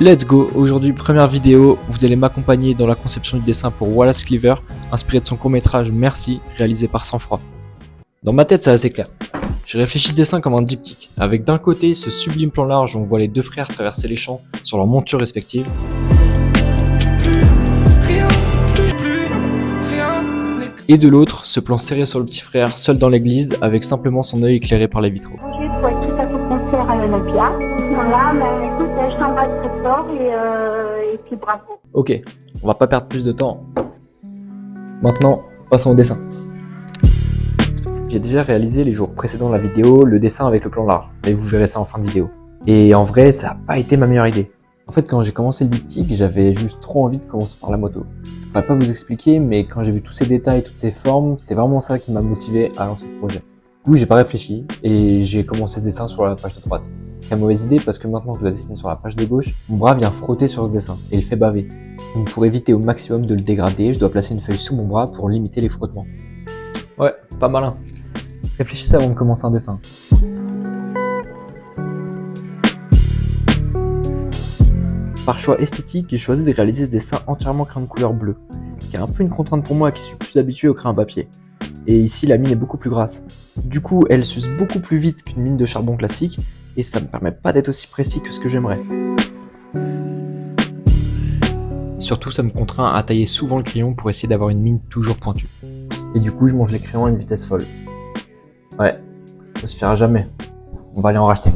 Let's go. Aujourd'hui, première vidéo, vous allez m'accompagner dans la conception du dessin pour Wallace Cleaver, inspiré de son court-métrage Merci, réalisé par Sang-Froid. Dans ma tête, c'est assez clair. J'ai réfléchi ce dessin comme un diptyque, avec d'un côté ce sublime plan large où on voit les deux frères traverser les champs sur leurs montures respectives, et de l'autre, ce plan serré sur le petit frère, seul dans l'église, avec simplement son œil éclairé par les vitraux. Bonjour, pour être tout à ton concert à l'Olympia. Voilà, mais écoute, je t'embrasse très fort et puis bravo. Ok, on va pas perdre plus de temps. Maintenant, passons au dessin. J'ai déjà réalisé les jours précédents de la vidéo le dessin avec le plan large, mais vous verrez ça en fin de vidéo. Et en vrai, ça n'a pas été ma meilleure idée. En fait, quand j'ai commencé le diptyque, j'avais juste trop envie de commencer par la moto. Je pourrais pas vous expliquer, mais quand j'ai vu tous ces détails, toutes ces formes, c'est vraiment ça qui m'a motivé à lancer ce projet. Du coup, j'ai pas réfléchi et j'ai commencé ce dessin sur la page de droite. C'est une mauvaise idée parce que maintenant que je dois dessiner sur la page de gauche, mon bras vient frotter sur ce dessin et il fait baver. Donc pour éviter au maximum de le dégrader, je dois placer une feuille sous mon bras pour limiter les frottements. Ouais, pas malin. Réfléchissez avant de commencer un dessin. Par choix esthétique, j'ai choisi de réaliser ce dessin entièrement crayon de couleur bleue, qui est un peu une contrainte pour moi qui suis plus habitué au crayon papier. Et ici, la mine est beaucoup plus grasse. Du coup, elle s'use beaucoup plus vite qu'une mine de charbon classique, et ça me permet pas d'être aussi précis que ce que j'aimerais. Surtout, ça me contraint à tailler souvent le crayon pour essayer d'avoir une mine toujours pointue. Et du coup, je mange les crayons à une vitesse folle. Ouais, ça se fera jamais. On va aller en racheter.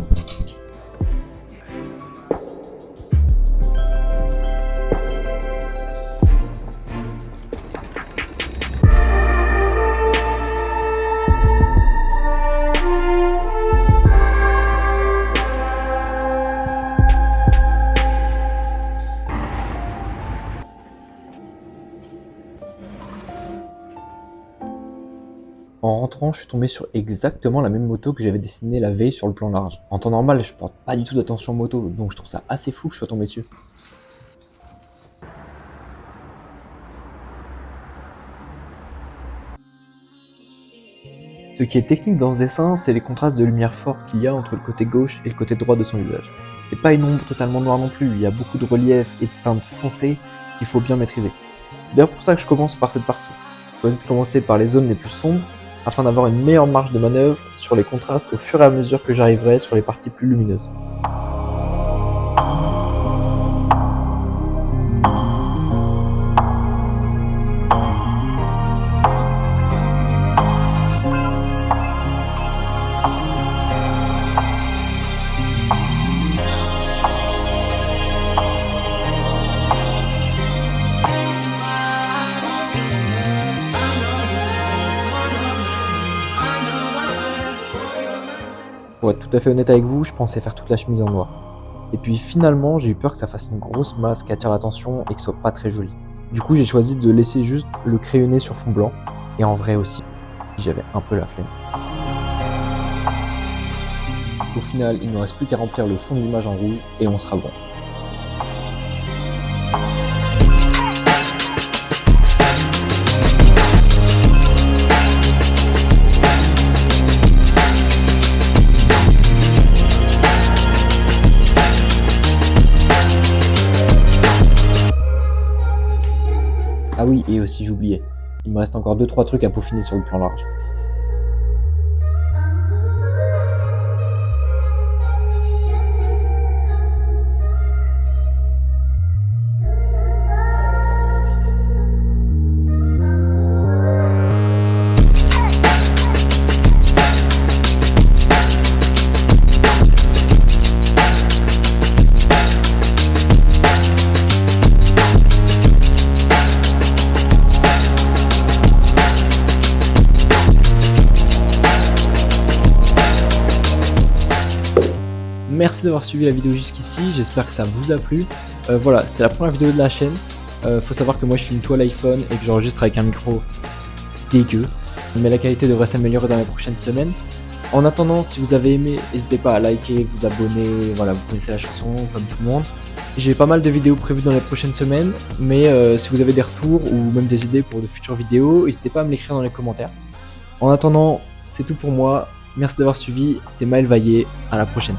En rentrant, je suis tombé sur exactement la même moto que j'avais dessinée la veille sur le plan large. En temps normal, je porte pas du tout d'attention aux motos, donc je trouve ça assez fou que je sois tombé dessus. Ce qui est technique dans ce dessin, c'est les contrastes de lumière forts qu'il y a entre le côté gauche et le côté droit de son visage. C'est pas une ombre totalement noire non plus, il y a beaucoup de relief et de teintes foncées qu'il faut bien maîtriser. C'est d'ailleurs pour ça que je commence par cette partie. Je choisis de commencer par les zones les plus sombres, afin d'avoir une meilleure marge de manœuvre sur les contrastes au fur et à mesure que j'arriverai sur les parties plus lumineuses. Pour être tout à fait honnête avec vous, je pensais faire toute la chemise en noir. Et puis finalement, j'ai eu peur que ça fasse une grosse masse qui attire l'attention et que ce soit pas très joli. Du coup, j'ai choisi de laisser juste le crayonné sur fond blanc. Et en vrai aussi, j'avais un peu la flemme. Au final, il ne reste plus qu'à remplir le fond de l'image en rouge et on sera bon. Ah oui, et aussi j'oubliais, il me reste encore 2-3 trucs à peaufiner sur le plan large. Merci d'avoir suivi la vidéo jusqu'ici, j'espère que ça vous a plu. Voilà, c'était la première vidéo de la chaîne. Faut savoir que moi je filme tout à l'iPhone et que j'enregistre avec un micro dégueu. Mais la qualité devrait s'améliorer dans les prochaines semaines. En attendant, si vous avez aimé, n'hésitez pas à liker, vous abonner, voilà, vous connaissez la chanson comme tout le monde. J'ai pas mal de vidéos prévues dans les prochaines semaines, mais si vous avez des retours ou même des idées pour de futures vidéos, n'hésitez pas à me l'écrire dans les commentaires. En attendant, c'est tout pour moi. Merci d'avoir suivi, c'était Maël Vaillé, à la prochaine.